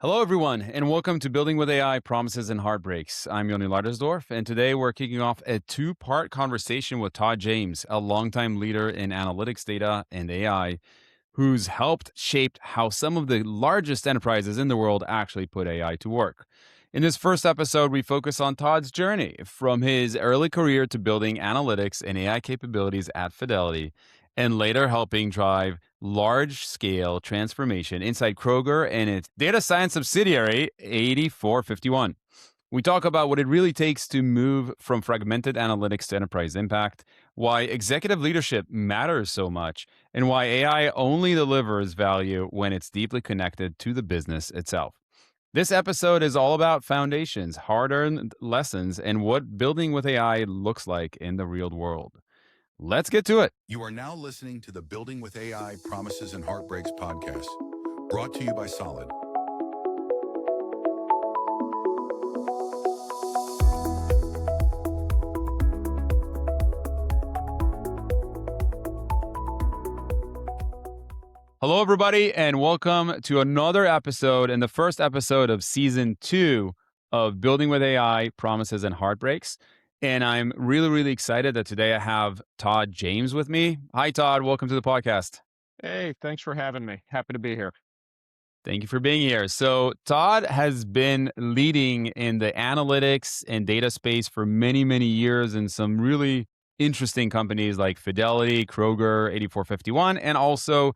Hello, everyone, and welcome to Building with AI Promises and Heartbreaks. I'm Yoni Leitersdorf, and today we're kicking off a two-part conversation with Todd James, a longtime leader in analytics data and AI, who's helped shape how some of the largest enterprises in the world actually put AI to work. In this first episode, we focus on Todd's journey from his early career to building analytics and AI capabilities at Fidelity, and later helping drive large scale transformation inside Kroger and its data science subsidiary, 8451. We talk about what it really takes to move from fragmented analytics to enterprise impact, why executive leadership matters so much, and why AI only delivers value when it's deeply connected to the business itself. This episode is all about foundations, hard earned lessons, and what building with AI looks like in the real world. Let's get to it. You are now listening to the Building with AI Promises and Heartbreaks podcast, brought to you by Solid. Hello, everybody, and welcome to another episode and the first episode of season 2 of Building with AI Promises and Heartbreaks. And I'm really excited that today I have Todd James with me. Hi, Todd. Welcome to the podcast. Hey, thanks for having me. Happy to be here. Thank you for being here. So, Todd has been leading in the analytics and data space for many years in some really interesting companies like Fidelity, Kroger, 8451, and also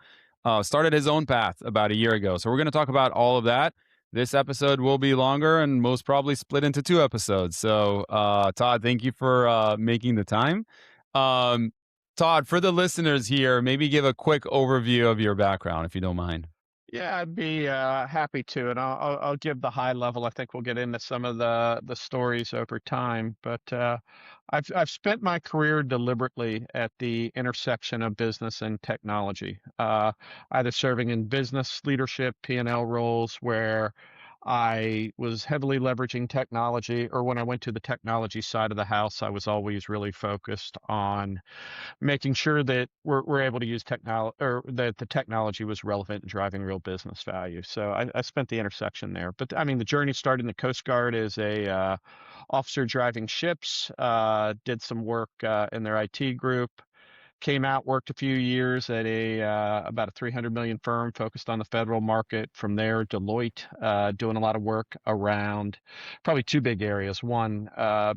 started his own path about a year ago. So, we're going to talk about all of that. This episode will be longer and most probably split into 2 episodes. So, Todd, thank you for making the time. Todd, for the listeners here, maybe give a quick overview of your background, if you don't mind. Yeah, I'd be happy to, and I'll give the high level. I think we'll get into some of the stories over time, but I've spent my career deliberately at the intersection of business and technology, either serving in business leadership P&L roles where I was heavily leveraging technology, or when I went to the technology side of the house, I was always really focused on making sure that we're able to use technology, or that the technology was relevant and driving real business value. So I spent the intersection there. But I mean, the journey started in the Coast Guard as a officer driving ships. Did some work in their IT group. Came out, worked a few years at about a 300 million firm focused on the federal market. From there, Deloitte, doing a lot of work around probably 2 big areas. One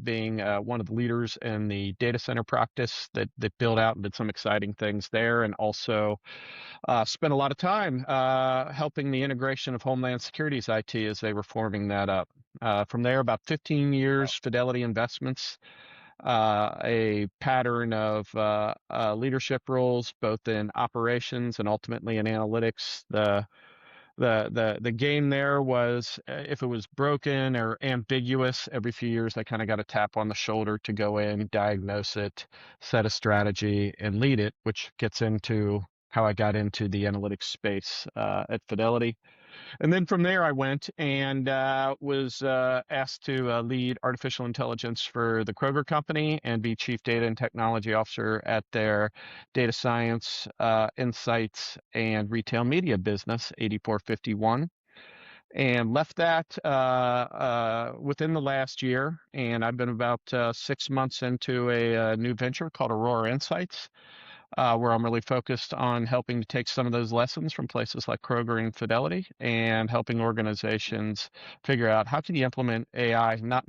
being one of the leaders in the data center practice that built out and did some exciting things there, and also spent a lot of time helping the integration of Homeland Security's IT as they were forming that up. From there, about 15 years, Fidelity Investments, a pattern of leadership roles, both in operations and ultimately in analytics. The game there was, if it was broken or ambiguous, every few years I kind of got a tap on the shoulder to go in, diagnose it, set a strategy, and lead it, which gets into how I got into the analytics space at Fidelity. And then from there, I went and was asked to lead artificial intelligence for the Kroger company and be chief data and technology officer at their data science, insights, and retail media business, 8451. And left that within the last year. And I've been about 6 months into a new venture called Aurora Insights, where I'm really focused on helping to take some of those lessons from places like Kroger and Fidelity and helping organizations figure out how can you implement AI, not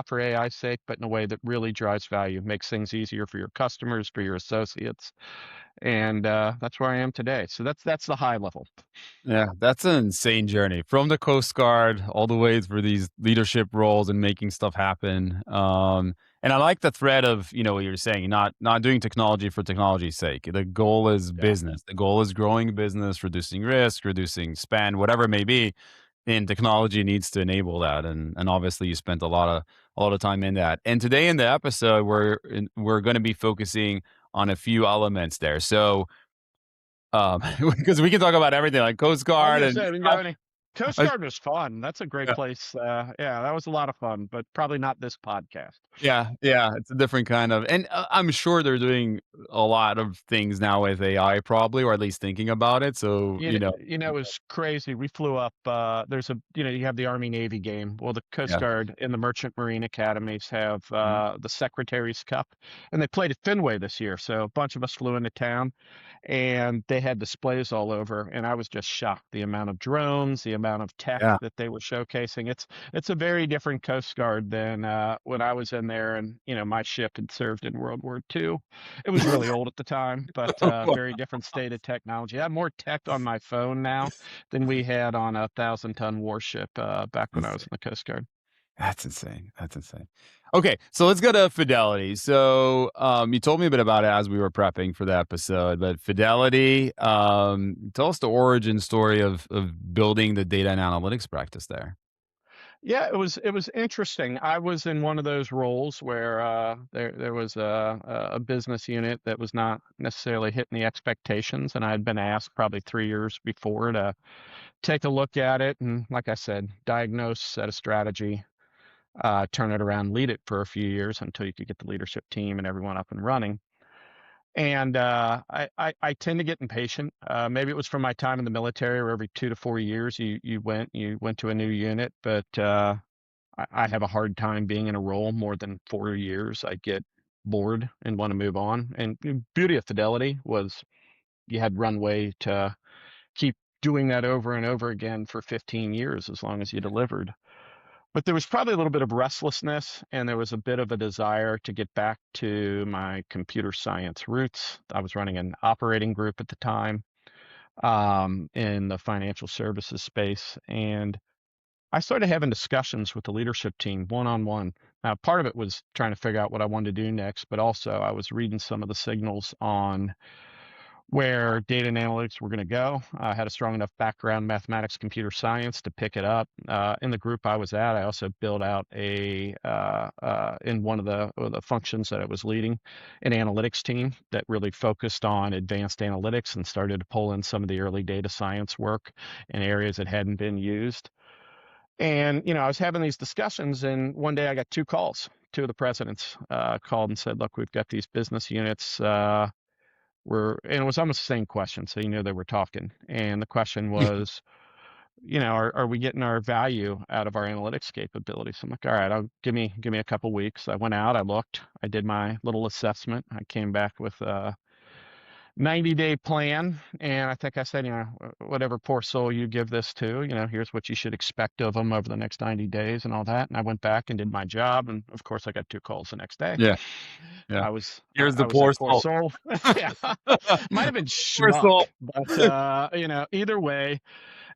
for AI's sake, but in a way that really drives value, makes things easier for your customers, for your associates. And that's where I am today. So that's the high level. Yeah, that's an insane journey from the Coast Guard all the way through these leadership roles and making stuff happen. And I like the thread of, what you're saying, not doing technology for technology's sake. The goal is Yeah. business. The goal is growing business, reducing risk, reducing spend, whatever it may be. And technology needs to enable that. And obviously you spent a lot of time in that. And today in the episode, we're going to be focusing on a few elements there. So because we can talk about everything like Coast I was Guard going to and say, we can go any. Coast I, Guard was fun. That's a great yeah. place. Yeah, that was a lot of fun, but probably not this podcast. Yeah, yeah, it's a different kind of, and I'm sure they're doing a lot of things now with AI probably, or at least thinking about it. So, It was crazy. We flew up. There's you have the Army Navy game. Well, the Coast yeah. Guard and the Merchant Marine Academies have Mhm. the Secretary's Cup, and they played at Fenway this year. So a bunch of us flew into town, and they had displays all over, and I was just shocked the amount of drones, the amount of tech Yeah. that they were showcasing. It's a very different Coast Guard than when I was in there, and my ship had served in World War II. It was really old at the time, but very different state of technology. I have more tech on my phone now than we had on a 1,000-ton warship back when I was in the Coast Guard. That's insane. That's insane. Okay, so let's go to Fidelity. So, you told me a bit about it as we were prepping for the episode, but Fidelity, tell us the origin story of building the data and analytics practice there. Yeah, it was interesting. I was in one of those roles where there was a business unit that was not necessarily hitting the expectations, and I had been asked probably 3 years before to take a look at it and, like I said, diagnose, set a strategy, turn it around, lead it for a few years until you could get the leadership team and everyone up and running. And I tend to get impatient. Maybe it was from my time in the military, where every 2 to 4 years you went to a new unit, but I have a hard time being in a role more than 4 years. I get bored and want to move on. And the beauty of Fidelity was you had runway to keep doing that over and over again for 15 years as long as you delivered. But there was probably a little bit of restlessness, and there was a bit of a desire to get back to my computer science roots. I was running an operating group at the time in the financial services space, and I started having discussions with the leadership team one on one. Now, part of it was trying to figure out what I wanted to do next, but also I was reading some of the signals on where data and analytics were going to go. I had a strong enough background, mathematics, computer science, to pick it up. In the group I was at, I also built out in one of the functions that I was leading, an analytics team that really focused on advanced analytics and started to pull in some of the early data science work in areas that hadn't been used. And, I was having these discussions, and one day I got two calls. Two of the presidents called and said, "Look, we've got these business units. And it was almost the same question, so they were talking. And the question was, are we getting our value out of our analytics capabilities?" I'm like, "All right, I'll give me a couple weeks." I went out, I looked, I did my little assessment. I came back with 90-day plan. And I think I said, whatever poor soul you give this to, here's what you should expect of them over the next 90 days and all that. And I went back and did my job. And of course, I got two calls the next day. Yeah, yeah. I was Here's the I was poor that poor soul. soul. Yeah, might have been Poor schmuck, soul. but either way.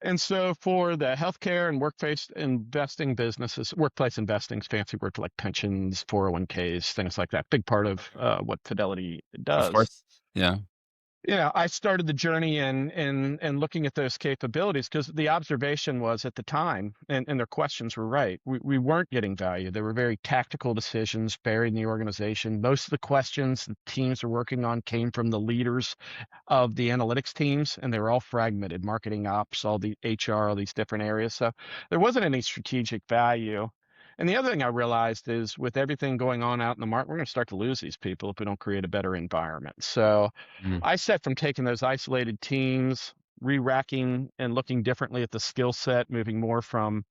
And so for the healthcare and workplace investing businesses, workplace investing is fancy word for like pensions, 401ks, things like that. Big part of what Fidelity Of does. course. Yeah. I started the journey in looking at those capabilities, because the observation was at the time, and their questions were right. We weren't getting value. There were very tactical decisions buried in the organization. Most of the questions the teams were working on came from the leaders of the analytics teams, and they were all fragmented: marketing, ops, all the HR, all these different areas. So there wasn't any strategic value. And the other thing I realized is, with everything going on out in the market, we're going to start to lose these people if we don't create a better environment. So Mm. I set from taking those isolated teams, re-racking and looking differently at the skill set, moving more from,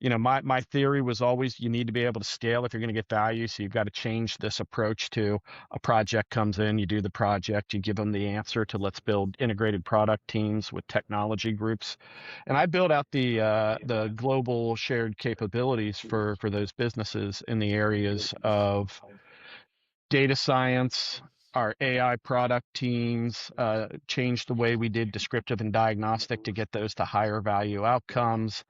my theory was always, you need to be able to scale if you're going to get value. So you've got to change this approach to: a project comes in, you do the project, you give them the answer, to let's build integrated product teams with technology groups. And I built out the global shared capabilities for those businesses in the areas of data science. Our AI product teams changed the way we did descriptive and diagnostic to get those to higher value outcomes,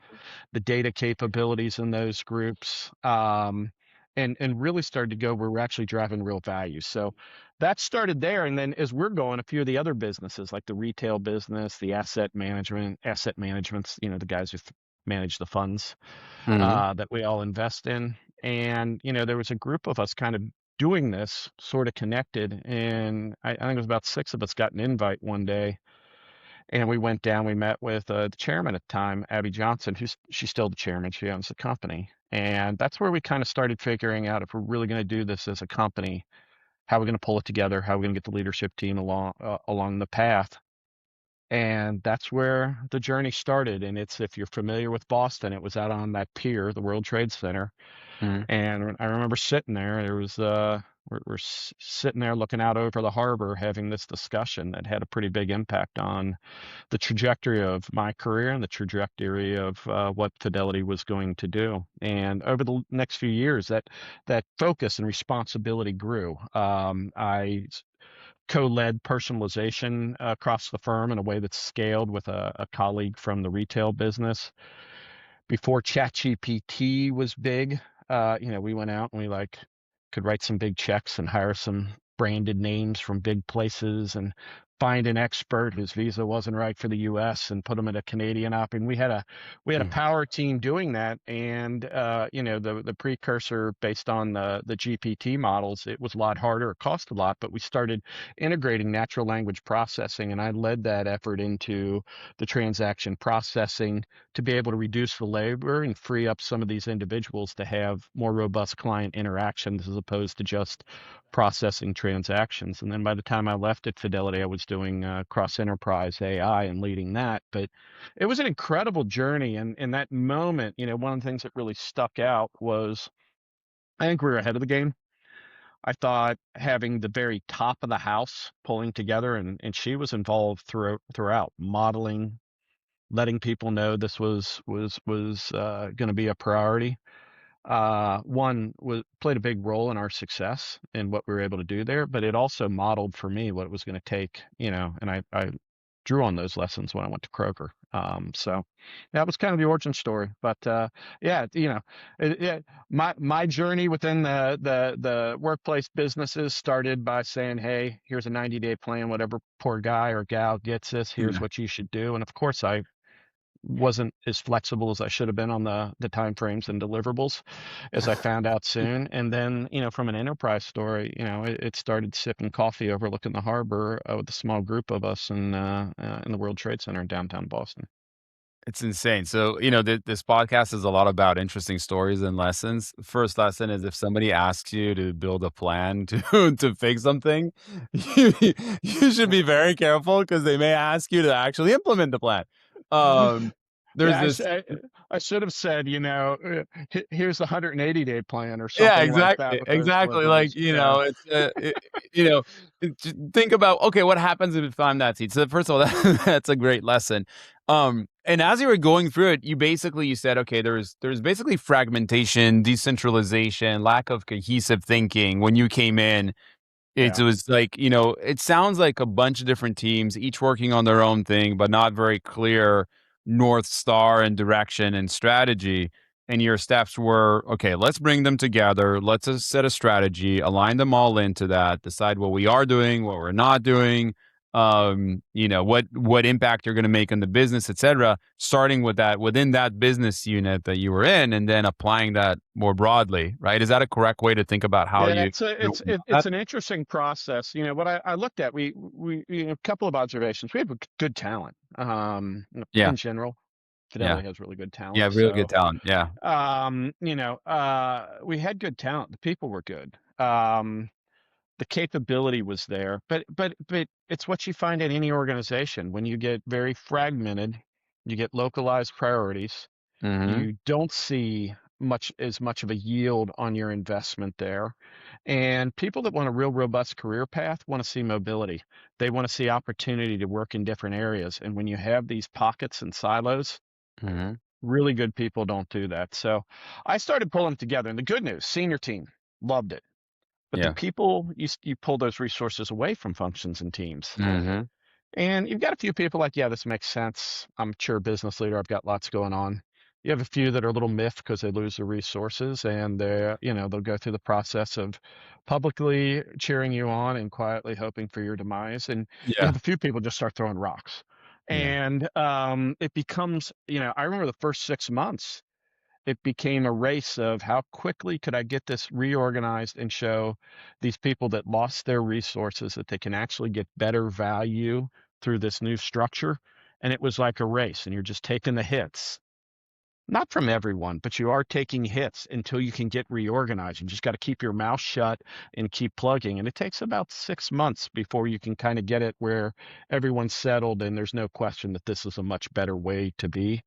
the data capabilities in those groups, and really started to go where we're actually driving real value. So that started there. And then as we're going, a few of the other businesses, like the retail business, the asset management's, the guys who manage the funds Mhm. that we all invest in. And, there was a group of us kind of doing this, sort of connected. And I think it was about six of us got an invite one day. And we went down, we met with the chairman at the time, Abby Johnson, she's still the chairman. She owns the company. And that's where we kind of started figuring out if we're really going to do this as a company, how we're going to pull it together, how we're going to get the leadership team along the path. And that's where the journey started. And it's, if you're familiar with Boston, it was out on that pier, the World Trade Center. Mhm. And I remember sitting there. There was we're sitting there looking out over the harbor, having this discussion that had a pretty big impact on the trajectory of my career and the trajectory of what Fidelity was going to do. And over the next few years, that focus and responsibility grew. I co-led personalization across the firm in a way that's scaled with a colleague from the retail business. Before ChatGPT was big, we went out and we could write some big checks and hire some branded names from big places and find an expert whose visa wasn't right for the U.S. and put them in a Canadian op. And we had a Mm. power team doing that. And the precursor based on the GPT models, it was a lot harder. It cost a lot, but we started integrating natural language processing, and I led that effort into the transaction processing to be able to reduce the labor and free up some of these individuals to have more robust client interactions as opposed to just processing transactions. And then by the time I left at Fidelity, I was doing cross-enterprise AI and leading that. But it was an incredible journey. And in that moment, one of the things that really stuck out was I think we were ahead of the game. I thought having the very top of the house pulling together, and she was involved throughout modeling, letting people know this was going to be a priority. One was played a big role in our success and what we were able to do there, but it also modeled for me what it was going to take, and I drew on those lessons when I went to Kroger. So that was kind of the origin story. But yeah, my journey within the workplace businesses started by saying, "Hey, here's a 90-day plan. Whatever poor guy or gal gets this, here's Yeah. what you should do." And of course, I wasn't as flexible as I should have been on the time frames and deliverables, as I found out soon. And then, from an enterprise story, it started sipping coffee overlooking the harbor with a small group of us in the World Trade Center in downtown Boston. It's insane. So, this podcast is a lot about interesting stories and lessons. First lesson is if somebody asks you to build a plan to to fix something, you, you should be very careful because they may ask you to actually implement the plan. Um, there's Yeah, this I should have said, here's the 180-day plan or Yeah, something like that exactly, with those exactly, like, deliverables. Yeah, it's, you know, just think about, okay, what happens if I'm that seat? So first of all, that's a great lesson. And as you were going through it, you said, okay, there's basically fragmentation, decentralization, lack of cohesive thinking when you came in. It yeah. was like, it sounds like a bunch of different teams, each working on their own thing, but not very clear North Star and direction and strategy. And your steps were, okay, let's bring them together. Let's just set a strategy, align them all into that, decide what we are doing, what we're not doing, what impact you're going to make on the business, et cetera, starting with that within that business unit that you were in, and then applying that more broadly, right? Is that a correct way to think about how Yeah, you, it's an interesting process. What I looked at, we a couple of observations. We have good talent. Yeah, In general, yeah, Fidelity has really good yeah, talent. real good So, talent. Yeah. we had good talent. The people were good. The capability was there, but it's what you find in any organization. When you get very fragmented, you get localized priorities, Mhm. you don't see much of a yield on your investment there. And people that want a real robust career path want to see mobility. They want to see opportunity to work in different areas. And when you have these pockets and silos, Mhm. really good people don't do that. So I started pulling together. And the good news, senior team loved it. But the Yeah. people, you pull those resources away from functions and teams. Mhm. And you've got a few people like, yeah, this makes sense. I'm a mature business leader. I've got lots going on. You have a few that are a little miffed because they lose their resources, and they'll go through the process of publicly cheering you on and quietly hoping for your demise. And you Yeah. have a few people just start throwing rocks. Yeah. And it becomes, I remember the first 6 months, it became a race of how quickly could I get this reorganized and show these people that lost their resources that they can actually get better value through this new structure. and it was like a race, and you're just taking the hits. Not from everyone, but you are taking hits until you can get reorganized. You just got to keep your mouth shut and keep plugging. And it takes about 6 months before you can kind of get it where everyone's settled and there's no question that this is a much better way to be.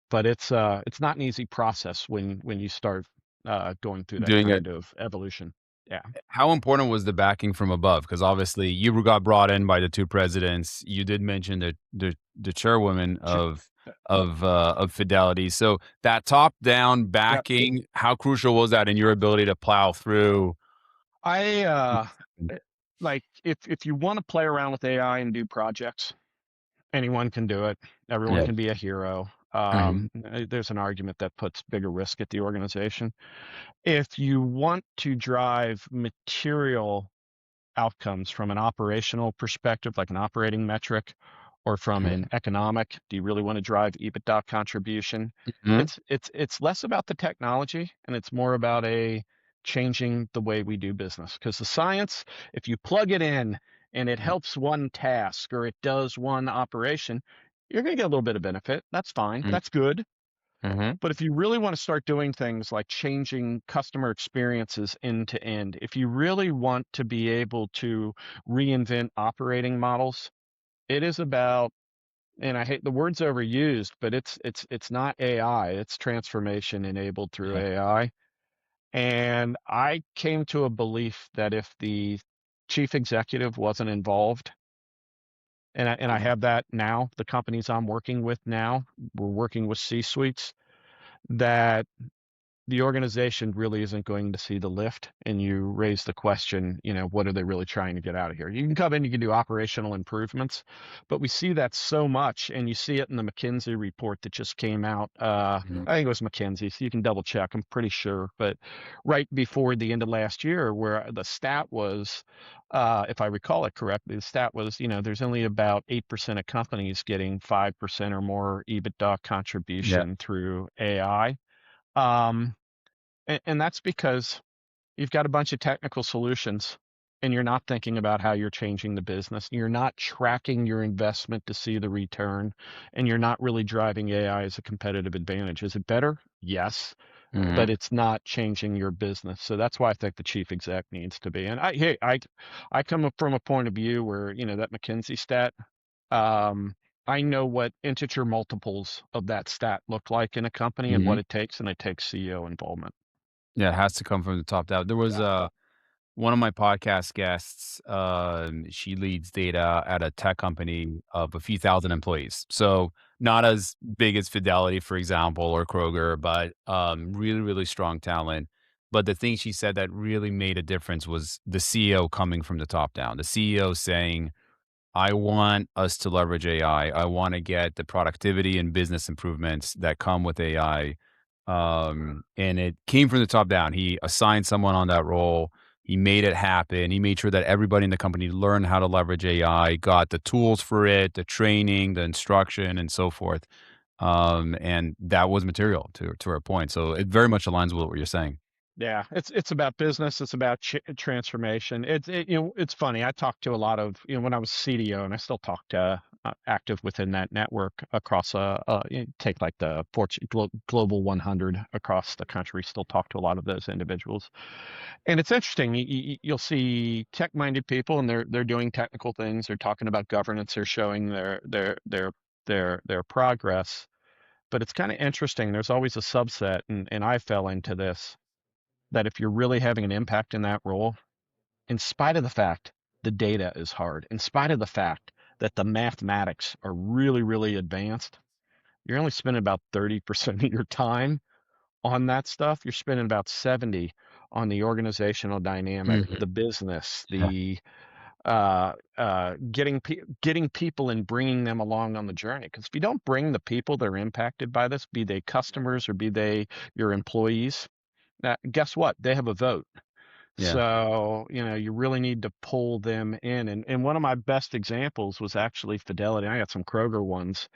But it's not an easy process when you start going through that Doing it. kind of evolution. Yeah. How important was the backing from above? Because obviously you got brought in by the two presidents. You did mention the chairwoman Sure. of Fidelity. So that top down Yep. backing, how crucial was that in your ability to plow through? I like if you want to play around with AI and do projects, anyone can do it. Everyone Yeah. can be a hero. Mhm. There's an argument that puts bigger risk at the organization. If you want to drive material outcomes from an operational perspective, like an operating metric, or from an economic, do you really want to drive EBITDA contribution? Mhm. It's less about the technology and it's more about a changing the way we do business. Because the science, if you plug it in and it helps one task or it does one operation, you're going to get a little bit of benefit. That's fine. Mhm. That's good. Mhm. But if you really want to start doing things like changing customer experiences end to end, if you really want to be able to reinvent operating models, it is about, and I hate the word's overused, but it's not AI, it's transformation enabled through Yeah. AI. And I came to a belief that if the chief executive wasn't involved, and I have that now, the companies I'm working with now, we're working with C-suites, that the organization really isn't going to see the lift, and you raise the question, what are they really trying to get out of here? You can come in, you can do operational improvements, but we see that so much, and you see it in the McKinsey report that just came out. Mhm. I think it was McKinsey, so you can double check, I'm pretty sure, but right before the end of last year, where the stat was, if I recall it correctly, the stat was, there's only about 8% of companies getting 5% or more EBITDA Yeah. contribution through AI. Um, and that's because you've got a bunch of technical solutions and you're not thinking about how you're changing the business. You're not tracking your investment to see the return, and you're not really driving AI as a competitive advantage. Is it better? Yes, but Mhm. it's not changing your business. So that's why I think the chief exec needs to be. And I come up from a point of view where, that McKinsey stat, um, I know what integer multiples of that stat look like in a company and what Mhm. it takes, and it takes CEO involvement. Yeah, it has to come from the top down. There was, one of my podcast guests, she leads data at a tech company of a few thousand employees. So not as big as Fidelity, for example, or Kroger, but really, really strong talent. But the thing she said that really made a difference was the CEO coming from the top down. The CEO saying, I want us to leverage AI. I want to get the productivity and business improvements that come with AI. And it came from the top down. He assigned someone on that role. He made it happen. He made sure that everybody in the company learned how to leverage AI, got the tools for it, the training, the instruction, and so forth. And that was material to our point. So it very much aligns with what you're saying. Yeah, it's about business. It's about transformation. It's funny. I talked to a lot of, when I was CDO, and I still talk to active within that network across take like the Fortune Global 100 across the country. Still talk to a lot of those individuals, and it's interesting. You'll see tech-minded people, and they're doing technical things. They're talking about governance. They're showing their progress. But it's kind of interesting. There's always a subset, and I fell into this, that if you're really having an impact in that role, in spite of the fact the data is hard, in spite of the fact that the mathematics are really, really advanced, you're only spending about 30% of your time on that stuff. You're spending about 70 on the organizational dynamic, Mhm. the business, Yeah. the getting people and bringing them along on the journey. Because if you don't bring the people that are impacted by this, be they customers or be they your employees, guess what? They have a vote. Yeah. So, you really need to pull them in. And one of my best examples was actually Fidelity. I got some Kroger ones,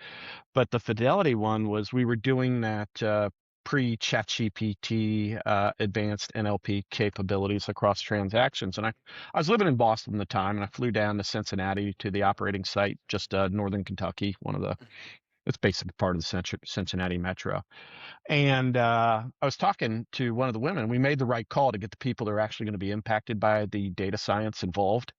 but the Fidelity one was we were doing that pre-ChatGPT advanced NLP capabilities across transactions. And I was living in Boston at the time, and I flew down to Cincinnati to the operating site, just northern Kentucky, it's basically part of the Cincinnati metro. And I was talking to one of the women. We made the right call to get the people that are actually going to be impacted by the data science involved.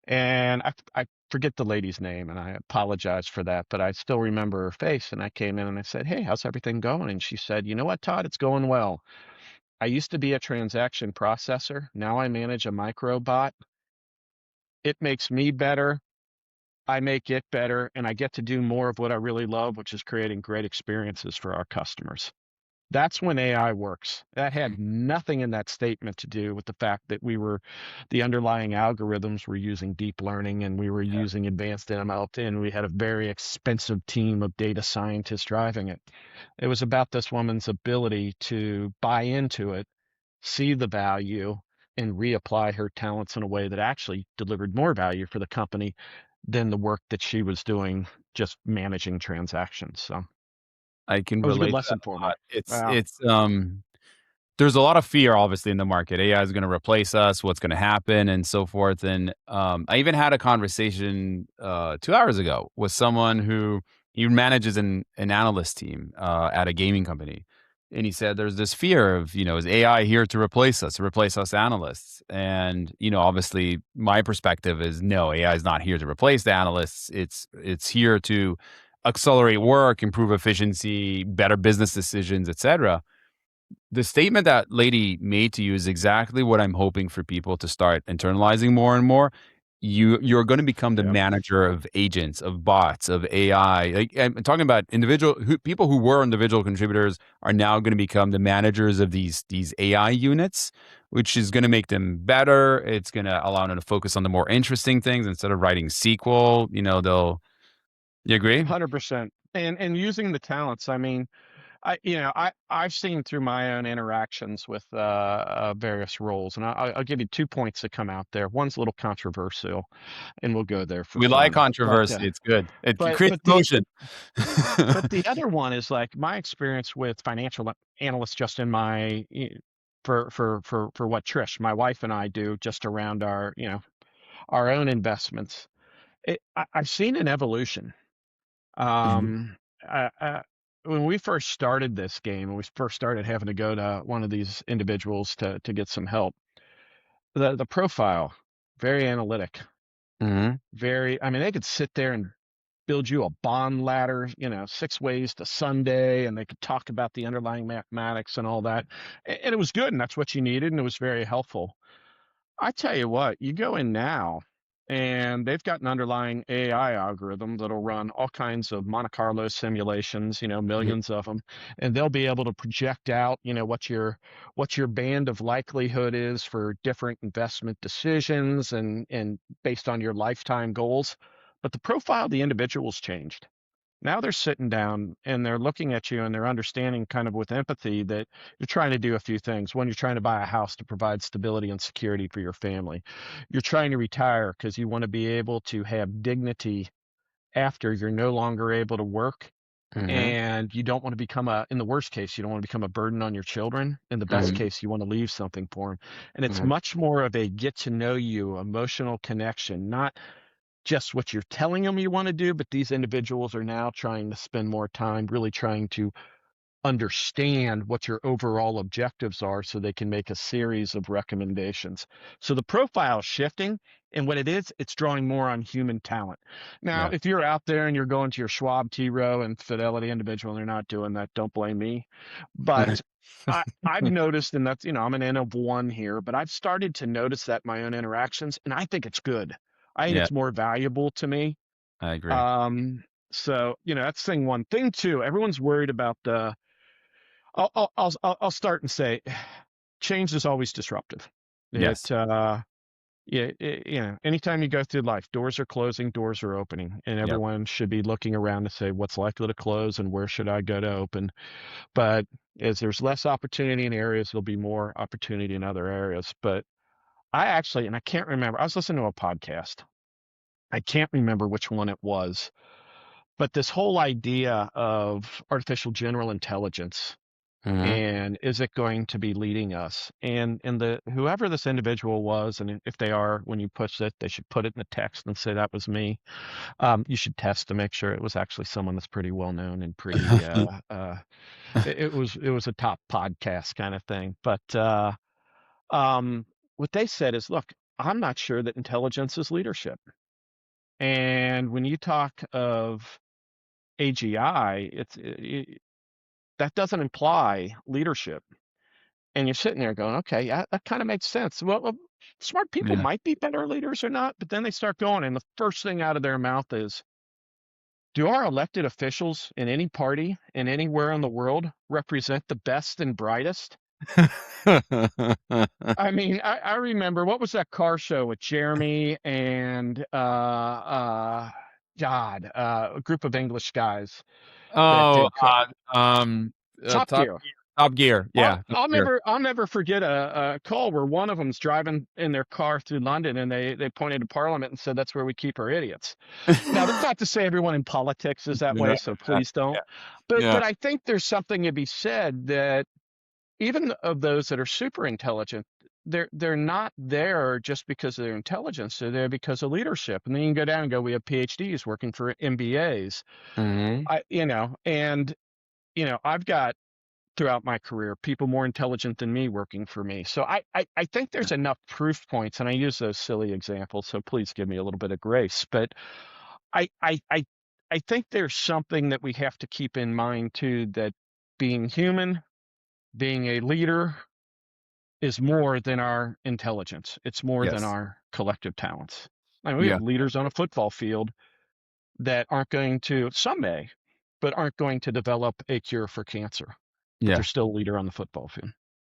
And I forget the lady's name, and I apologize for that, but I still remember her face. And I came in and I said, "Hey, how's everything going?" And she said, "You know what, Todd? It's going well. I used to be a transaction processor. Now I manage a microbot. It makes me better. I make it better, and I get to do more of what I really love, which is creating great experiences for our customers." That's when AI works. That had nothing in that statement to do with the fact that the underlying algorithms were using deep learning, and we were using advanced ML, and we had a very expensive team of data scientists driving it. It was about this woman's ability to buy into it, see the value, and reapply her talents in a way that actually delivered more value for the company than the work that she was doing just managing transactions. So I can it was a good relate to that lesson for a me. lot. It's Wow. it's, there's a lot of fear obviously in the market. AI is gonna replace us, what's gonna happen, and so forth, and, I even had a conversation, 2 hours ago with someone who he manages an analyst team, at a gaming company, and he said there's this fear of, is AI here to replace us analysts? And, obviously, my perspective is, no, AI is not here to replace the analysts. It's here to accelerate work, improve efficiency, better business decisions, etcetera. The statement that lady made to you is exactly what I'm hoping for people to start internalizing more and more. You're going to become the Yep. manager of agents, of bots, of AI. Like, I'm talking about people who were individual contributors are now going to become the managers of these AI units, which is going to make them better. It's going to allow them to focus on the more interesting things instead of writing SQL. You agree? 100%. And using the talents, I mean, I've seen through my own interactions with various roles, and I'll give you 2 points that come out there. One's a little controversial, and we'll go there for We like fun. controversy. It's good. It But creates but the emotion. but the other one is like my experience with financial analysts, just in my for what Trish, my wife, and I do just around our own investments. I've seen an evolution. Mhm. Um, when we first started this game, when we first started having to go to one of these individuals to get some help, the profile, very analytic, Mhm. I mean, they could sit there and build you a bond ladder, 6 ways to Sunday, and they could talk about the underlying mathematics and all that. And it was good, and that's what you needed, and it was very helpful. I tell you what, you go in now, and they've got an underlying AI algorithm that'll run all kinds of Monte Carlo simulations, Mhm. millions of them, and they'll be able to project out, what your band of likelihood is for different investment decisions and based on your lifetime goals. But the profile of the individual's changed. Now they're sitting down and they're looking at you and they're understanding kind of with empathy that you're trying to do a few things. One, you're trying to buy a house to provide stability and security for your family. You're trying to retire because you want to be able to have dignity after you're no longer able to work. Mhm. And you don't want to in the worst case, you don't want to become a burden on your children. In the best Mhm. case, you want to leave something for them. And it's Mhm. much more of a get to know you emotional connection, not just what you're telling them you want to do, but these individuals are now trying to spend more time really trying to understand what your overall objectives are so they can make a series of recommendations. So the profile is shifting, and what it is, it's drawing more on human talent. Now, Yeah. if you're out there and you're going to your Schwab, T. Rowe, and Fidelity individual, and they're not doing that, don't blame me. But I've noticed, and that's, I'm an N of one here, but I've started to notice that in my own interactions, and I think it's good. I think Yeah, it's more valuable to me. I agree. Um, so, that's thing one. Thing two, everyone's worried about I'll start and say change is always disruptive. Yes. Yeah, anytime you go through life, doors are closing, doors are opening, and Yep. everyone should be looking around to say what's likely to close and where should I go to open. But as there's less opportunity in areas, there'll be more opportunity in other areas. But and I can't remember, I was listening to a podcast. I can't remember which one it was, but this whole idea of artificial general intelligence Hmm. And is it going to be leading us? And the whoever this individual was, and if they are, when you push it, they should put it in the text and say that was me. You should test to make sure it was actually someone that's pretty well known and pretty. It was a top podcast kind of thing. But what they said is, look, I'm not sure that intelligence is leadership. And when you talk of AGI, that doesn't imply leadership. And you're sitting there going, okay, yeah, that kind of makes sense. Well, smart people Yeah. might be better leaders or not, but then they start going, and the first thing out of their mouth is, do our elected officials in any party and anywhere in the world represent the best and brightest? I mean, I remember, what was that car show with Jeremy and a group of English guys that Oh, did Top Top Gear. Top Gear. I'll Yeah, Top I'll Gear. never I'll never forget a call where one of them's driving in their car through London, and they pointed to Parliament and said that's where we keep our idiots. Now, that's not to say everyone in politics is that Yeah, way, so please don't. yeah, But yeah. but I think there's something to be said that even of those that are super intelligent, they're not there just because of their intelligence. They're there because of leadership. And then you can go down and go, we have PhDs working for MBAs. Hmm. I've got throughout my career people more intelligent than me working for me. So I think there's enough proof points, and I use those silly examples, so please give me a little bit of grace. But I I I I think there's something that we have to keep in mind too, that being human, being a leader is more than our intelligence. It's more than Yes. our collective talents. I mean, we Yeah. have leaders on a football field that aren't going to, some may, but aren't going to develop a cure for cancer, but they're Yeah. still a leader on the football field.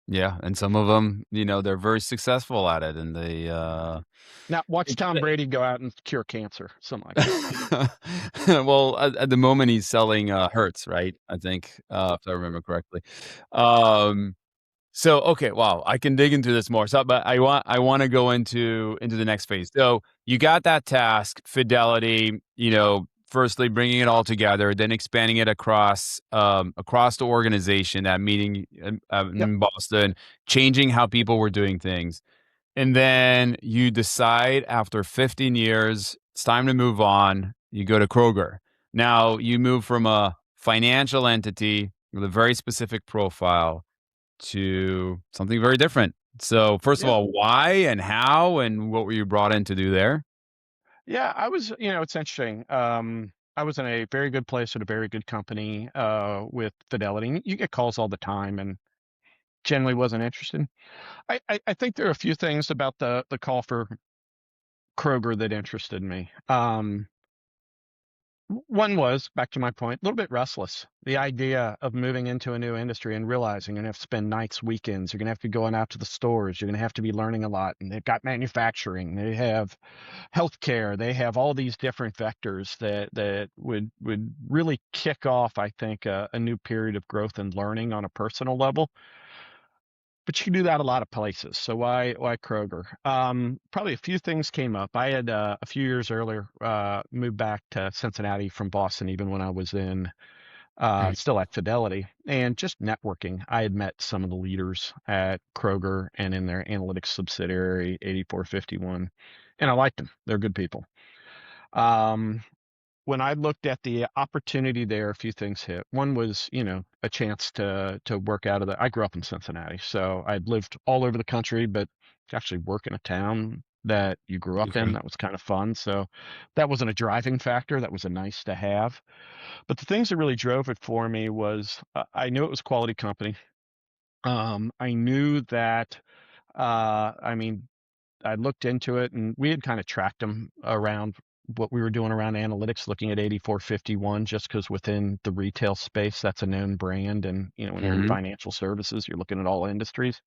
Yeah. And some of them, they're very successful at it, and they Now, watch it- Tom Brady go out and cure cancer, something like that. well, at the moment he's selling Hertz, right? I think, if I remember correctly. Um, So, okay, wow, I can dig into this more. So, but I want to go into the next phase. So, you got that task, fidelity, firstly bringing it all together, then expanding it across the organization, that meeting Yep. in Boston, changing how people were doing things. And then you decide after 15 years, it's time to move on. You go to Kroger. Now, you move from a financial entity with a very specific profile to something very different. So, first of Yeah. all, why and how and what were you brought in to do there? Yeah. It's interesting. I was in a very good place at a very good company with Fidelity. You get calls all the time, and generally wasn't interested. I think there are a few things about the call for Kroger that interested me. One was, back to my point, a little bit restless. The idea of moving into a new industry and realizing you're going to have to spend nights, weekends, you're going to have to go out to the stores, you're going to have to be learning a lot. And they've got manufacturing, they have healthcare, they have all these different vectors that would really kick off, I think, a new period of growth and learning on a personal level. But you can do that a lot of places. So why Kroger? Probably a few things came up. I had a few years earlier moved back to Cincinnati from Boston, even when I was in Mhm. still at Fidelity, and just networking. I had met some of the leaders at Kroger and in their analytics subsidiary 8451, and I liked them. They're good people. Um, when I looked at the opportunity there, a few things hit. One was, a chance to work out of the. I grew up in Cincinnati, so I'd lived all over the country, but to actually work in a town that you grew up in, Okay. that was kind of fun. So that wasn't a driving factor. That was a nice to have. But the things that really drove it for me was I knew it was a quality company. I knew that. I mean, I looked into it, and we had kind of tracked them around what we were doing around analytics, looking at 8451, just because within the retail space, that's a known brand. And, when you're in Mhm. financial services, you're looking at all industries.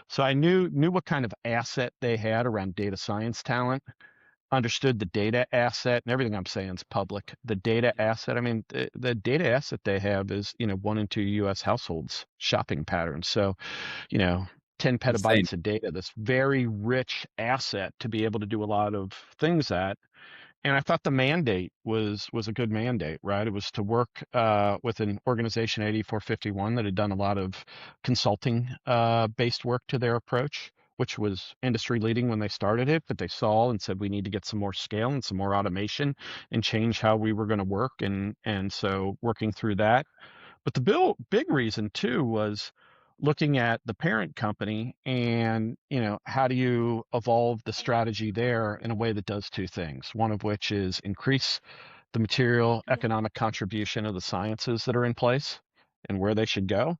So I knew what kind of asset they had around data science talent, understood the data asset, and everything I'm saying is public. The data asset, I mean, the data asset they have is, 1 in 2 US households shopping patterns. So, you know, 10 Insane. petabytes of data, this very rich asset to be able to do a lot of things at. and I thought the mandate was a good mandate, right? It was to work with an organization, 8451, that had done a lot of consulting based work to their approach, which was industry leading when they started it, but they saw and said we need to get some more scale and some more automation and change how we were going to work, and so working through that. But the big reason too was looking at the parent company and, how do you evolve the strategy there in a way that does two things, one of which is increase the material economic contribution of the sciences that are in place and where they should go,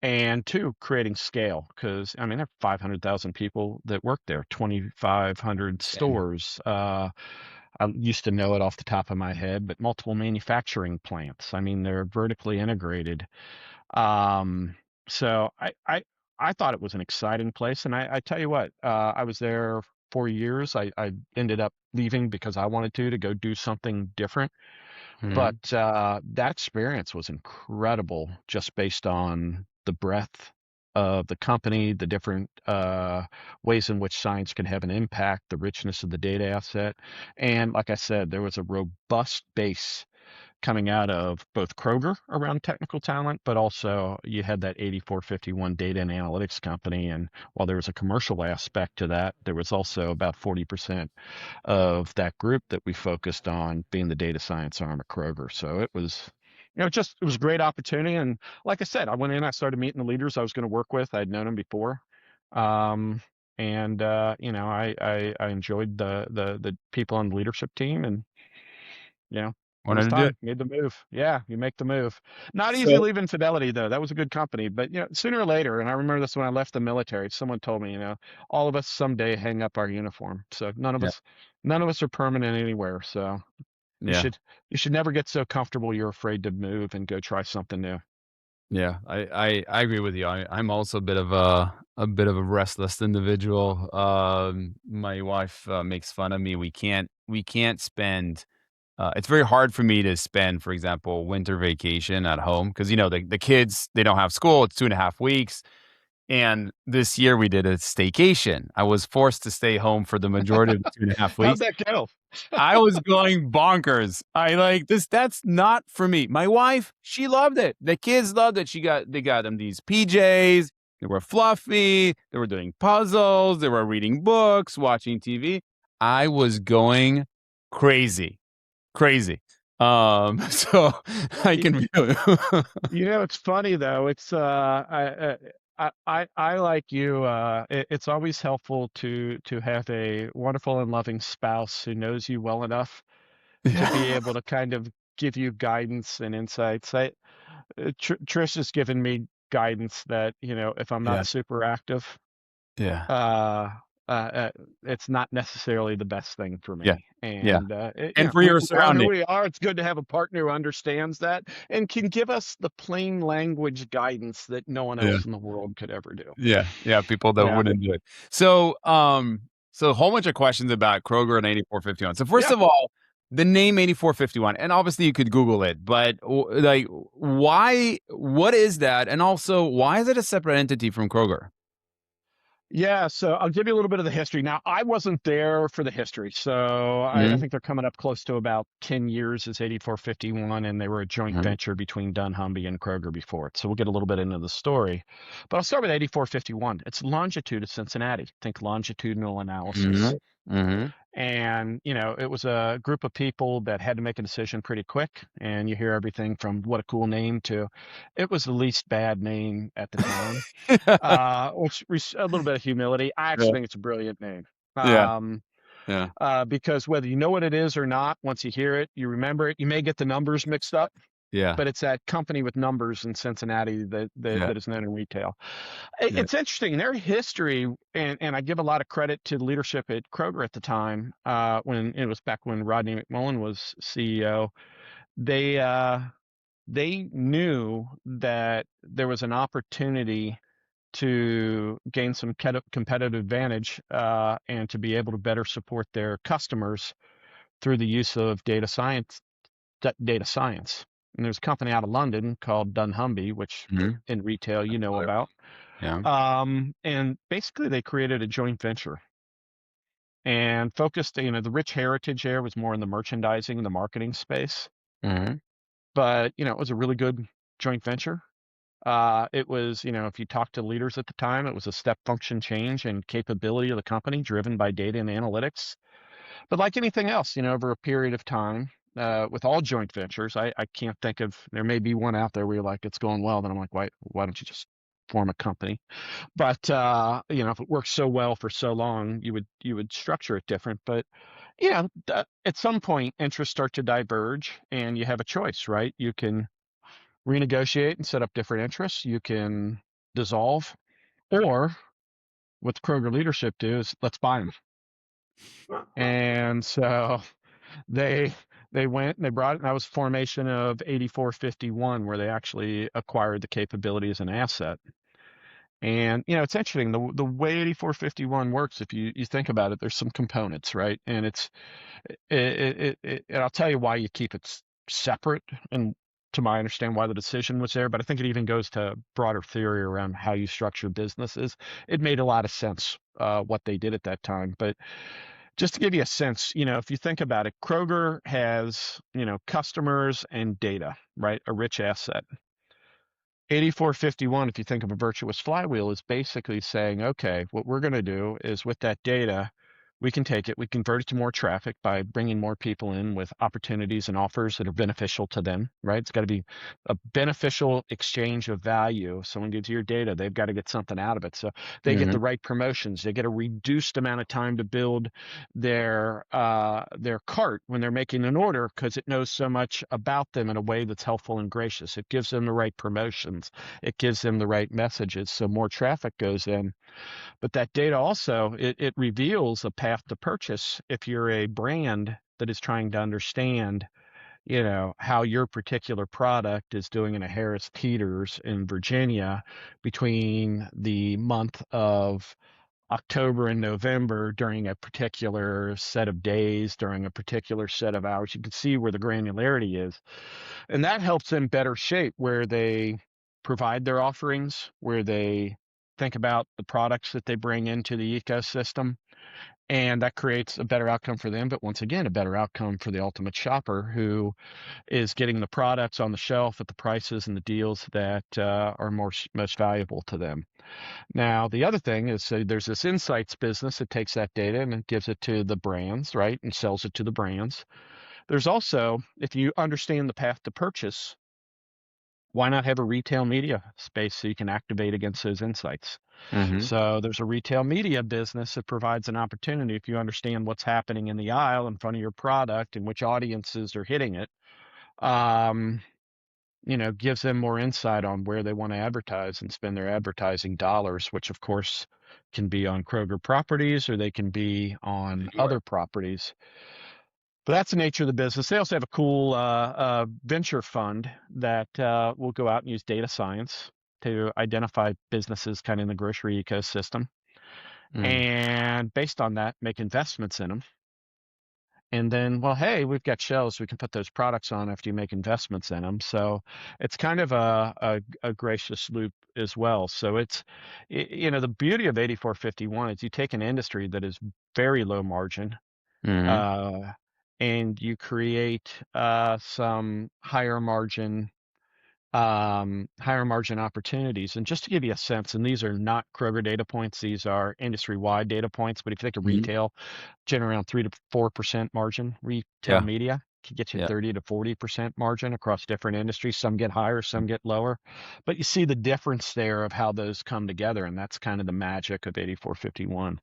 and two, creating scale. Because I mean, there are 500,000 people that work there, 2,500 Insane. stores. I used to know it off the top of my head, but multiple manufacturing plants. I mean, they're vertically integrated. Um, so I thought it was an exciting place, and I tell you what, I was there 4 years. I ended up leaving because I wanted to go do something different. Mhm. But that experience was incredible, just based on the breadth of the company, the different ways in which science can have an impact, the richness of the data asset. And like I said, there was a robust base coming out of both Kroger around technical talent, but also you had that 8451 data and analytics company. And while there was a commercial aspect to that, there was also about 40% of that group that we focused on being the data science arm of Kroger. So it was, it was a great opportunity. And like I said, I went in, I started meeting the leaders I was going to work with. I'd known them before. Um, and I enjoyed the people on the leadership team, and it Wanted was to do time. it. Made the move. Yeah, you make the move. Not easy So leaving Fidelity though. That was a good company, but sooner or later, and I remember this when I left the military, someone told me, all of us someday hang up our uniform. So yeah, none of us are permanent anywhere. So you yeah, should you should never get so comfortable you're afraid to move and go try something new. yeah. I agree with you. I'm also a bit of a restless individual. My wife makes fun of me. We can't spend. It's very hard for me to spend, for example, winter vacation at home because the kids they don't have school. It's 2.5 weeks. And this year we did a staycation. I was forced to stay home for the majority of the 2.5 How'd weeks. that go? I was going bonkers. I like this. That's not for me. My wife, she loved it. The kids loved it. They got them these PJs. They were fluffy. They were doing puzzles. They were reading books, watching TV. I was going crazy, crazy. So I Y- can feel it. it's funny though. It's I like you. It's always helpful to have a wonderful and loving spouse who knows you well enough to be Yeah, able to kind of give you guidance and insights. Trish has given me guidance that, if I'm not yeah, super active, yeah, uh, uh, uh, it's not necessarily the best thing for yeah, me. yeah. And, And for we your are who surroundings. we are. It's good to have a partner who understands that and can give us the plain language guidance that no one Yeah. else in the world could ever do. Yeah, yeah, people that Yeah. wouldn't do it. So a whole bunch of questions about Kroger and 8451. So first Yeah. of all, the name 8451, and obviously you could Google it, but like, why? What is that? And also, why is it a separate entity from Kroger? Yeah, so I'll give you a little bit of the history. Now, I wasn't there for the history, so I Mhm, think they're coming up close to about 10 years as 8451, and they were a joint mhm, venture between dunnhumby and Kroger before it. So we'll get a little bit into the story. But I'll start with 8451. It's longitude of Cincinnati. Think longitudinal analysis. mhm, mhm. And, it was a group of people that had to make a decision pretty quick. And you hear everything from what a cool name to it was the least bad name at the time, a little bit of humility. I Yeah, actually think it's a brilliant name. yeah, Um, yeah, because whether you know what it is or not, once you hear it, you remember it. You may get the numbers mixed up, yeah, but it's that company with numbers in Cincinnati yeah, that is known in retail. yeah. It's interesting. Their history, and I give a lot of credit to the leadership at Kroger at the time, when it was back when Rodney McMullen was CEO. They uh, they knew that there was an opportunity to gain some competitive advantage, and to be able to better support their customers through the use of data science. And there's a company out of London called dunnhumby, which Mhm. in retail I'm know familiar. about. Yeah. And basically they created a joint venture. and focused, the rich heritage there was more in the merchandising and the marketing space. Hmm. But, it was a really good joint venture. It was, if you talk to leaders at the time, it was a step function change in capability of the company driven by data and analytics. But like anything else, over a period of time, with all joint ventures, I can't think of, there may be one out there where you're like, it's going well. Then I'm like, why don't you just form a company? But, if it works so well for so long, you would structure it different. But, at some point, interests start to diverge and you have a choice, right? You can renegotiate and set up different interests. You can dissolve, or what the Kroger leadership do is let's buy them. And so they they went and they brought it, and that was formation of 8451, where they actually acquired the capability as an asset. And it's interesting the way 8451 works. If you think about it, there's some components, right? And and I'll tell you why you keep it separate, and to my understanding why the decision was there. But I think it even goes to broader theory around how you structure businesses. It made a lot of sense what they did at that time. But just to give you a sense, if you think about it, Kroger has customers and data, right? A rich asset. 8451, if you think of a virtuous flywheel, is basically saying, okay, what we're going to do is with that data, we can take it, we convert it to more traffic by bringing more people in with opportunities and offers that are beneficial to them, right? It's got to be a beneficial exchange of value. If someone gives you your data, they've got to get something out of it. So they get Hmm. the right promotions. They get a reduced amount of time to build their cart when they're making an order because it knows so much about them in a way that's helpful and gracious. It gives them the right promotions. It gives them the right messages. So more traffic goes in. But that data also, it reveals a path to purchase if you're a brand that is trying to understand, how your particular product is doing in a Harris Teeter's in Virginia between the month of October and November during a particular set of days, during a particular set of hours. You can see where the granularity is. And that helps them better shape where they provide their offerings, where they think about the products that they bring into the ecosystem. And that creates a better outcome for them. But once again, a better outcome for the ultimate shopper who is getting the products on the shelf at the prices and the deals that are most valuable to them. Now, the other thing is there's this insights business that takes that data and it gives it to the brands, right, and sells it to the brands. There's also, if you understand the path to purchase, why not have a retail media space so you can activate against those insights? Hmm. So there's a retail media business that provides an opportunity if you understand what's happening in the aisle in front of your product and which audiences are hitting it. Um, gives them more insight on where they want to advertise and spend their advertising dollars, which of course can be on Kroger properties or they can be on other properties. But that's the nature of the business. They also have a cool venture fund that will go out and use data science to identify businesses kind of in the grocery ecosystem. Mm. And based on that, make investments in them. And then, well, hey, we've got shelves. We can put those products on after you make investments in them. So it's kind of a gracious loop as well. So the beauty of 8451 is you take an industry that is very low margin, Hmm. uh, and you create some higher margin opportunities. And just to give you a sense, and these are not Kroger data points, these are industry-wide data points. But if you think of Hmm. retail, generate around 3 to 4% margin. Retail Yeah. media can get you Yeah. 30 to 40% margin across different industries. Some get higher, some get lower. But you see the difference there of how those come together, and that's kind of the magic of 8451.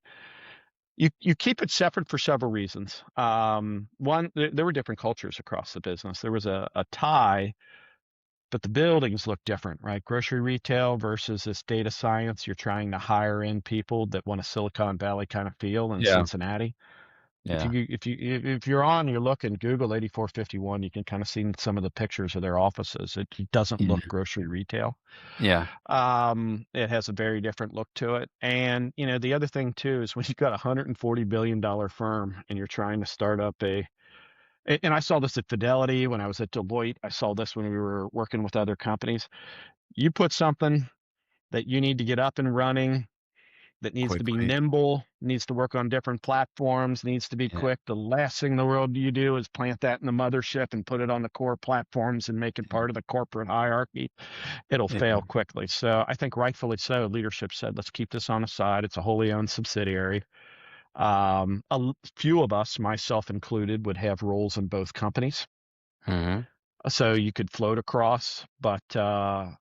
You keep it separate for several reasons. One, there were different cultures across the business. There was a tie, but the buildings look different, right? Grocery retail versus this data science. You're trying to hire in people that want a Silicon Valley kind of feel in Yeah. Cincinnati. If Yeah. you if you're on, you're looking Google 8451, you can kind of see some of the pictures of their offices. It doesn't look Yeah. grocery retail. Yeah. It has a very different look to it. And the other thing too is when you've got $140 billion firm and you're trying to start up and I saw this at Fidelity when I was at Deloitte. I saw this when we were working with other companies. You put something that you need to get up and running, that needs to be Quickly. nimble, needs to work on different platforms, needs to be Yeah. quick. The last thing in the world you do is plant that in the mothership and put it on the core platforms and make it part of the corporate hierarchy. It'll Yeah. fail quickly. So I think rightfully so, leadership said, let's keep this on the side. It's a wholly owned subsidiary. Few of us, myself included, would have roles in both companies. Mhm. So you could float across, but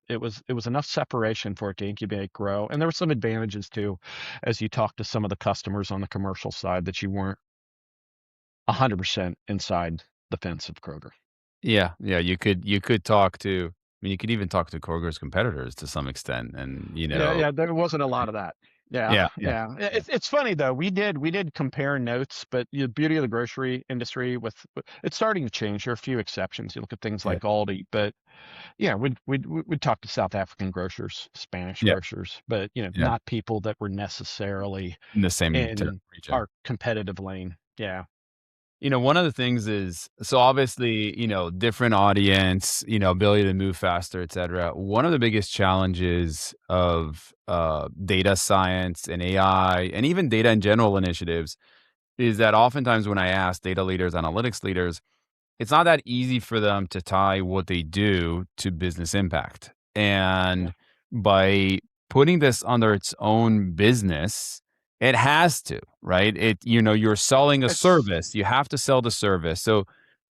it was enough separation for it to incubate, grow, and there were some advantages too, as you talk to some of the customers on the commercial side that you weren't 100% inside the fence of Kroger. Yeah, yeah, you could talk to I mean, you could even talk to Kroger's competitors to some extent and, Yeah, yeah, there wasn't a lot of that. Yeah, yeah, yeah, yeah. yeah, It's funny though. We did compare notes, but the beauty of the grocery industry it's starting to change. There are a few exceptions. You look at things yeah, like Aldi, but yeah, we'd talk to South African grocers, Spanish yeah, grocers, but yeah, not people that were necessarily in the same in region. our competitive lane. Yeah. One of the things is so obviously, different audience, ability to move faster, et cetera. One of the biggest challenges of, data science and AI, and even data in general initiatives, is that oftentimes when I ask data leaders, analytics leaders, it's not that easy for them to tie what they do to business impact. Yeah. And by putting this under its own business, it has to, right? You're selling a It's service, you have to sell the service. So,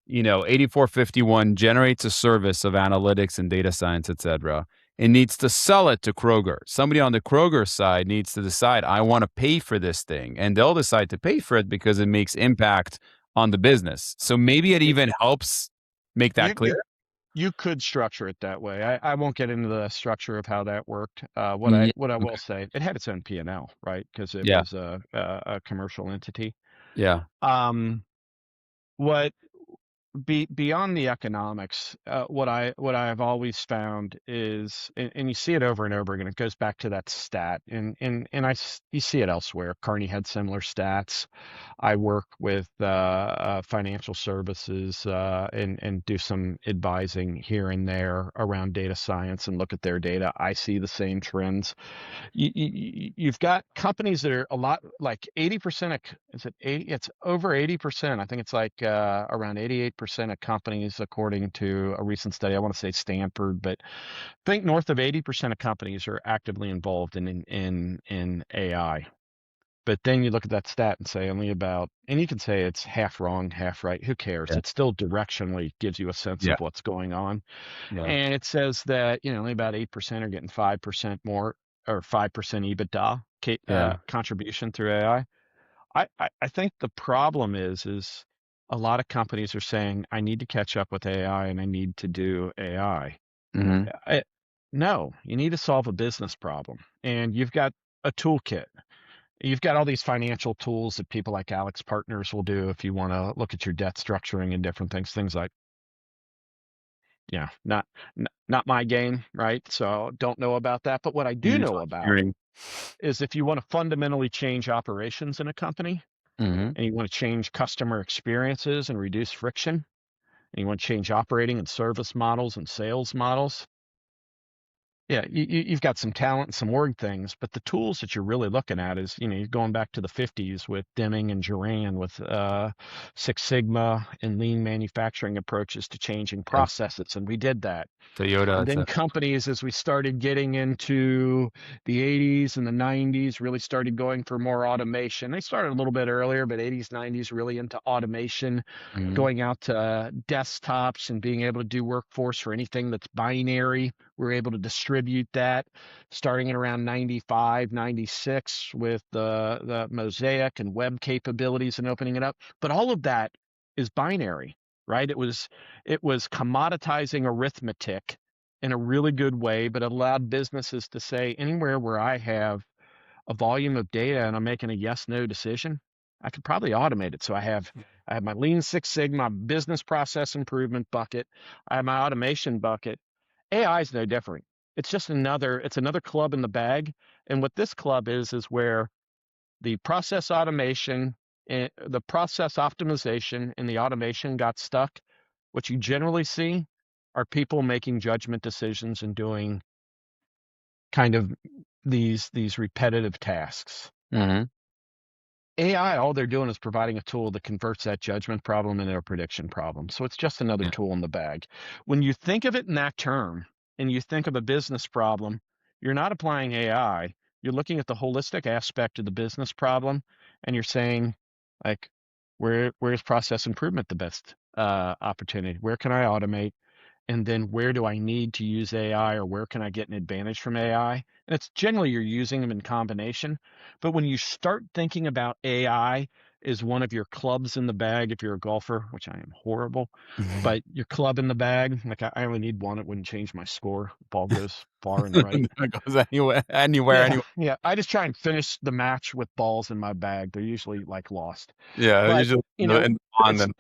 8451 generates a service of analytics and data science, et cetera. It needs to sell it to Kroger. Somebody on the Kroger side needs to decide, I want to pay for this thing. And they'll decide to pay for it because it makes impact on the business. So maybe it it, even helps make that you clear. you you could structure it that way. I won't get into the structure of how that worked. What I Yeah. what I will Okay. say, it had its own P&L, right? Because it Yeah. was a commercial entity. Yeah. Um, what beyond the economics, what I have always found is, and you see it over and over again. It goes back to that stat, and you see it elsewhere. Carney had similar stats. I work with financial services and do some advising here and there around data science and look at their data. I see the same trends. You've got companies that are a lot like 80% of, is it 80? It's over 80%. I think it's like around 88% of companies, according to a recent study. I want to say Stanford, but I think north of 80% of companies are actively involved in AI. But then you look at that stat and say only about, and you can say it's half wrong, half right. Who cares? Yeah. It still directionally gives you a sense Yeah. of what's going on. Yeah. And it says that, only about 8% are getting 5% more or 5% EBITDA Yeah. contribution through AI. I think the problem is a lot of companies are saying, I need to catch up with AI and I need to do AI. Hmm. No, you need to solve a business problem. And you've got a toolkit. You've got all these financial tools that people like Alex Partners will do if you want to look at your debt structuring and different things like, not my game, right? So don't know about that. But what I do know Financial about engineering. is if you want to fundamentally change operations in a company Hmm. and you want to change customer experiences and reduce friction, and you want to change operating and service models and sales models, yeah, you've got some talent and some org things, but the tools that you're really looking at is, you're going back to the 50s with Deming and Duran with Six Sigma and lean manufacturing approaches to changing Yeah. processes, and we did that. Toyota, And et then cetera. companies, as we started getting into the 80s and the 90s, really started going for more automation. They started a little bit earlier, but 80s, 90s really into automation, Hmm. going out to desktops and being able to do workforce for anything that's binary. We're able to distribute that starting at around 95, 96 with the Mosaic and web capabilities and opening it up. But all of that is binary, right? It was commoditizing arithmetic in a really good way, but it allowed businesses to say anywhere where I have a volume of data and I'm making a yes no decision, I could probably automate it. So I have my Lean Six Sigma business process improvement bucket. I have my automation bucket. AI is no different. It's another club in the bag. And what this club is where the process automation, the process optimization and the automation got stuck. What you generally see are people making judgment decisions and doing kind of these repetitive tasks. Hmm. AI, all they're doing is providing a tool that converts that judgment problem into a prediction problem. So it's just another Yeah. tool in the bag. When you think of it in that term and you think of a business problem, you're not applying AI. You're looking at the holistic aspect of the business problem and you're saying, like, where's process improvement the best opportunity? Where can I automate? And then where do I need to use AI or where can I get an advantage from AI? And it's generally you're using them in combination. But when you start thinking about AI as one of your clubs in the bag, if you're a golfer, which I am horrible, but your club in the bag, like I only need one, it wouldn't change my score. Ball goes far and right. It goes anywhere, Yeah, anywhere. yeah. I just try and finish the match with balls in my bag. They're usually like lost. Yeah, But usually you know, in the pond it's and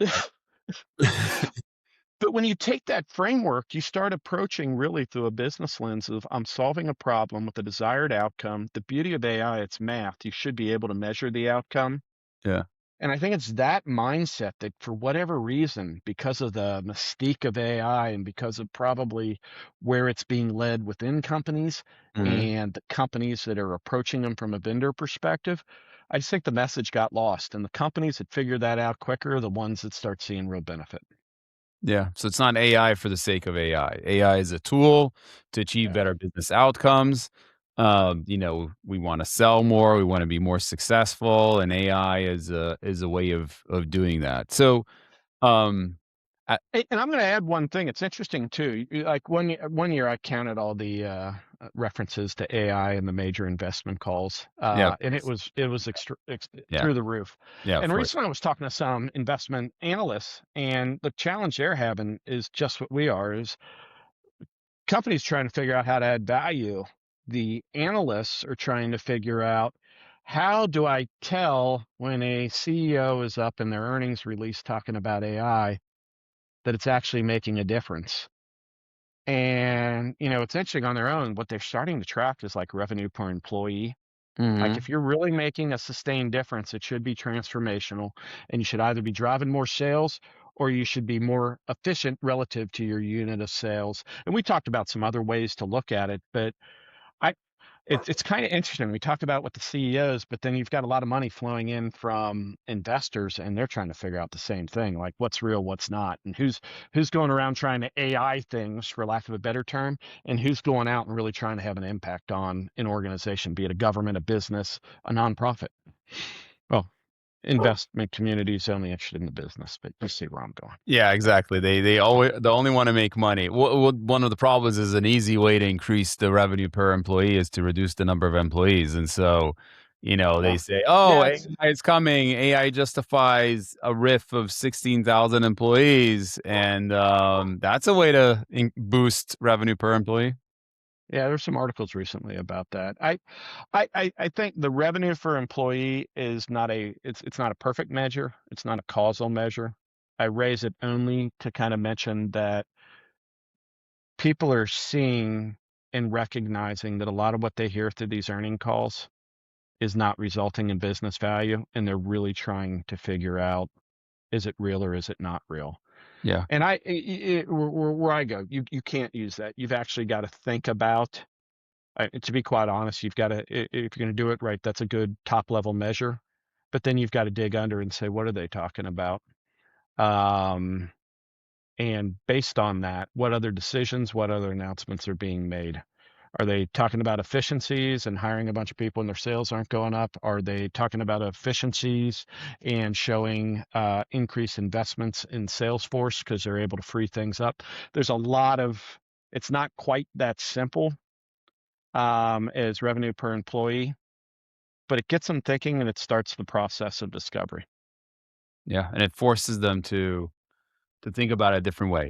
but when you take that framework, you start approaching really through a business lens of I'm solving a problem with a desired outcome. The beauty of AI, it's math. You should be able to measure the outcome. yeah. And I think it's that mindset that for whatever reason, because of the mystique of AI and because of probably where it's being led within companies Mhm. and the companies that are approaching them from a vendor perspective, I just think the message got lost. And the companies that figure that out quicker are the ones that start seeing real benefit. Yeah, so it's not AI for the sake of AI. AI is a tool to achieve Yeah. better business outcomes. We wanna sell more, we wanna be more successful, and AI is a way of doing that. So, um, I And I'm gonna add one thing, it's interesting too, like one year I counted all the, references to AI in the major investment calls, yeah, of and course. it was Yeah, through the roof. yeah, of And course. recently I was talking to some investment analysts, and the challenge they're having is just what we are, is companies trying to figure out how to add value. The analysts are trying to figure out, how do I tell when a CEO is up in their earnings release talking about AI that it's actually making a difference? And, it's interesting on their own, what they're starting to track is like revenue per employee. Like Mhm. if you're really making a sustained difference, it should be transformational and you should either be driving more sales or you should be more efficient relative to your unit of sales. And we talked about some other ways to look at it, but I it's kinda interesting. We talked about with the CEOs, but then you've got a lot of money flowing in from investors, and they're trying to figure out the same thing, like what's real, what's not, and who's going around trying to AI things, for lack of a better term, and who's going out and really trying to have an impact on an organization, be it a government, a business, a nonprofit. Well, investment community is only interested in the business, but you see where I'm going. Yeah, exactly. They only wanna make money. One of the problems is an easy way to increase the revenue per employee is to reduce the number of employees, and so, they Yeah. say, "Oh, Yeah, it's AI is coming. AI justifies a RIF of 16,000 employees," and, that's a way to boost revenue per employee. Yeah, there's some articles recently about that. I think the revenue for employee is not it's not a perfect measure. It's not a causal measure. I raise it only to kind of mention that people are seeing and recognizing that a lot of what they hear through these earning calls is not resulting in business value, and they're really trying to figure out, is it real or is it not real? Yeah. And where I go, you can't use that. You've actually got to think about. To be quite honest, you've got to, if you're going to do it right, that's a good top level measure. But then you've got to dig under and say, what are they talking about? Um, and based on that, what other decisions, what other announcements are being made? Are they talking about efficiencies and hiring a bunch of people and their sales aren't going up? Are they talking about efficiencies and showing increased investments in Salesforce because they're able to free things up? There's a lot of, it's not quite that simple as revenue per employee, but it gets them thinking and it starts the process of discovery. Yeah, and it forces them to think about it a different way.